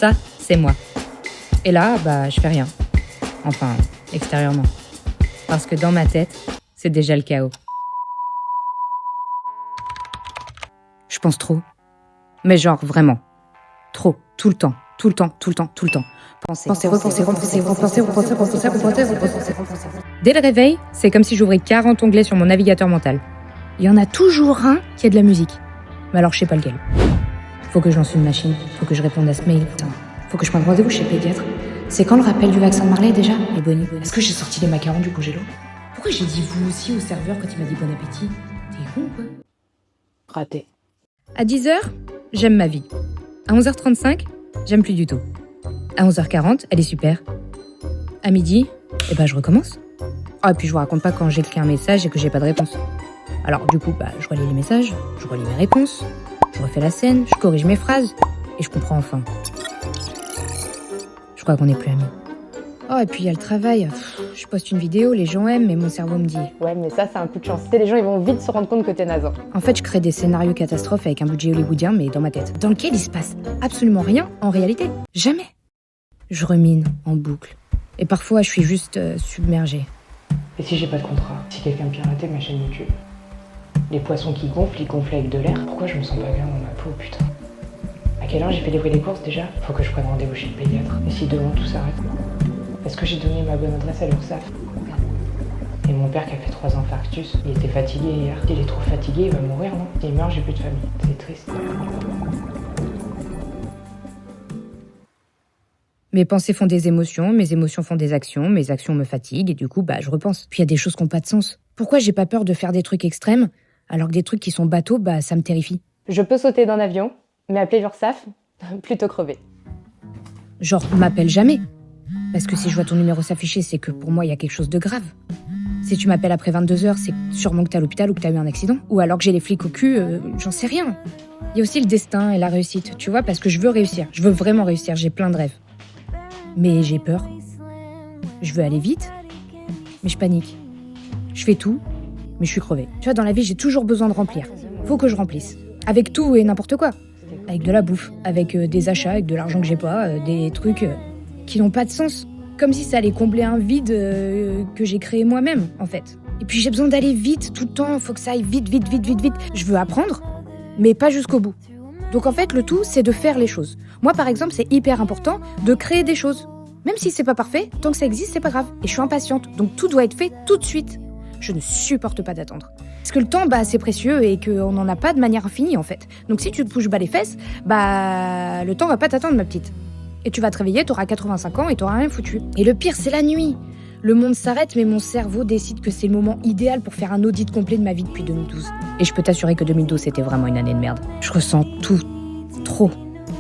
Ça, c'est moi. Et là, je fais rien. Enfin, extérieurement. Parce que dans ma tête, c'est déjà le chaos. Je pense trop. Mais genre, vraiment. Trop. Tout le temps. Tout le temps, tout le temps, tout le temps. Penser, repenser. Dès le réveil, c'est comme si j'ouvrais 40 onglets sur mon navigateur mental. Il y en a toujours un qui a de la musique. Mais alors, je sais pas lequel. Faut que je lance une machine. Faut que je réponde à ce mail. Faut que je prenne rendez-vous chez le pédiatre. C'est quand le rappel du vaccin de Marley déjà ? Et Bonnie, est-ce que j'ai sorti les macarons du congélo ? Pourquoi j'ai dit vous aussi au serveur quand il m'a dit bon appétit ? T'es con quoi ? Raté. À 10h, j'aime ma vie. À 11h35, j'aime plus du tout. À 11h40, elle est super. À midi, je recommence. Ah, et puis je vous raconte pas quand j'écris un message et que j'ai pas de réponse. Alors du coup, je relis les messages, je relis mes réponses, je refais la scène, je corrige mes phrases et je comprends enfin. Je crois qu'on n'est plus amis. Oh, et puis il y a le travail. Je poste une vidéo, les gens aiment, mais mon cerveau me dit... Ouais, mais ça, c'est un coup de chance. Les gens, ils vont vite se rendre compte que t'es naze. En fait, je crée des scénarios catastrophes avec un budget hollywoodien, mais dans ma tête. Dans lequel il se passe absolument rien en réalité. Jamais. Je rumine en boucle. Et parfois, je suis juste submergée. Et si j'ai pas de contrat ? Si quelqu'un piratait ma chaîne YouTube ? Les poissons qui gonflent, ils gonflent avec de l'air. Pourquoi je me sens pas bien dans ma peau, putain ? À quelle heure j'ai fait les courses déjà ? Faut que je prenne rendez-vous chez le pédiatre. Et si demain tout s'arrête ? Est-ce que j'ai donné ma bonne adresse à l'URSSAF ? Et mon père qui a fait 3 infarctus, il était fatigué hier. S'il est trop fatigué, il va mourir, non ? S'il meurt, j'ai plus de famille. C'est triste. Mes pensées font des émotions, mes émotions font des actions, mes actions me fatiguent et du coup, je repense. Puis il y a des choses qui n'ont pas de sens. Pourquoi j'ai pas peur de faire des trucs extrêmes, alors que des trucs qui sont bateaux, ça me terrifie ? Je peux sauter d'un avion, mais appeler l'URSSAF, plutôt crever. Genre, m'appelle jamais. Parce que si je vois ton numéro s'afficher, c'est que pour moi, il y a quelque chose de grave. Si tu m'appelles après 22h, c'est sûrement que t'es à l'hôpital ou que t'as eu un accident. Ou alors que j'ai les flics au cul, j'en sais rien. Il y a aussi le destin et la réussite, tu vois, parce que je veux réussir. Je veux vraiment réussir, j'ai plein de rêves. Mais j'ai peur. Je veux aller vite, mais je panique. Je fais tout, mais je suis crevée. Tu vois, dans la vie, j'ai toujours besoin de remplir. Faut que je remplisse. Avec tout et n'importe quoi. Avec de la bouffe, avec des achats, avec de l'argent que j'ai pas, des trucs qui n'ont pas de sens. Comme si ça allait combler un vide que j'ai créé moi-même, en fait. Et puis j'ai besoin d'aller vite, tout le temps. Faut que ça aille vite. Je veux apprendre, mais pas jusqu'au bout. Donc en fait, le tout, c'est de faire les choses. Moi, par exemple, c'est hyper important de créer des choses. Même si c'est pas parfait, tant que ça existe, c'est pas grave. Et je suis impatiente, donc tout doit être fait tout de suite. Je ne supporte pas d'attendre. Parce que le temps, c'est précieux et qu'on n'en a pas de manière infinie, en fait. Donc si tu te bouges les fesses, le temps va pas t'attendre, ma petite. Et tu vas te réveiller, t'auras 85 ans et t'auras rien foutu. Et le pire, c'est la nuit. Le monde s'arrête, mais mon cerveau décide que c'est le moment idéal pour faire un audit complet de ma vie depuis 2012. Et je peux t'assurer que 2012, c'était vraiment une année de merde. Je ressens tout, trop.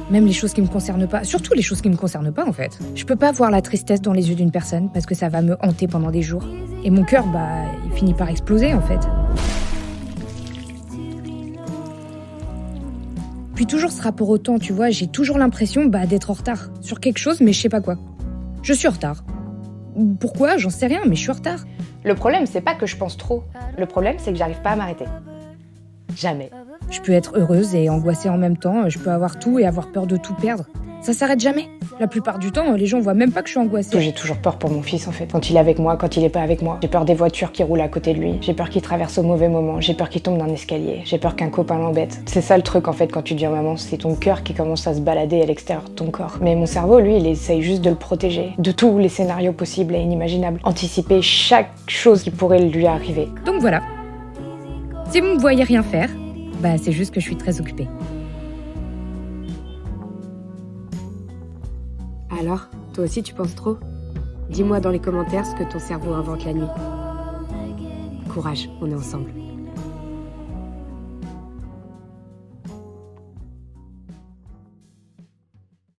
Même les choses qui me concernent pas. Surtout les choses qui me concernent pas, en fait. Je peux pas voir la tristesse dans les yeux d'une personne parce que ça va me hanter pendant des jours. Et mon cœur, il finit par exploser, en fait. Puis toujours ce rapport au temps, tu vois, j'ai toujours l'impression d'être en retard sur quelque chose, mais je sais pas quoi. Je suis en retard. Pourquoi ? J'en sais rien, mais je suis en retard. Le problème, c'est pas que je pense trop. Le problème, c'est que j'arrive pas à m'arrêter. Jamais. Je peux être heureuse et angoissée en même temps, je peux avoir tout et avoir peur de tout perdre. Ça s'arrête jamais. La plupart du temps, les gens voient même pas que je suis angoissée. J'ai toujours peur pour mon fils, en fait. Quand il est avec moi, quand il est pas avec moi. J'ai peur des voitures qui roulent à côté de lui. J'ai peur qu'il traverse au mauvais moment. J'ai peur qu'il tombe d'un escalier. J'ai peur qu'un copain l'embête. C'est ça le truc, en fait, quand tu deviens maman. C'est ton cœur qui commence à se balader à l'extérieur de ton corps. Mais mon cerveau, lui, il essaye juste de le protéger. De tous les scénarios possibles et inimaginables. Anticiper chaque chose qui pourrait lui arriver. Donc voilà. Si vous me voyez rien faire, c'est juste que je suis très occupée. Alors, toi aussi tu penses trop ? Dis-moi dans les commentaires ce que ton cerveau invente la nuit. Courage, on est ensemble.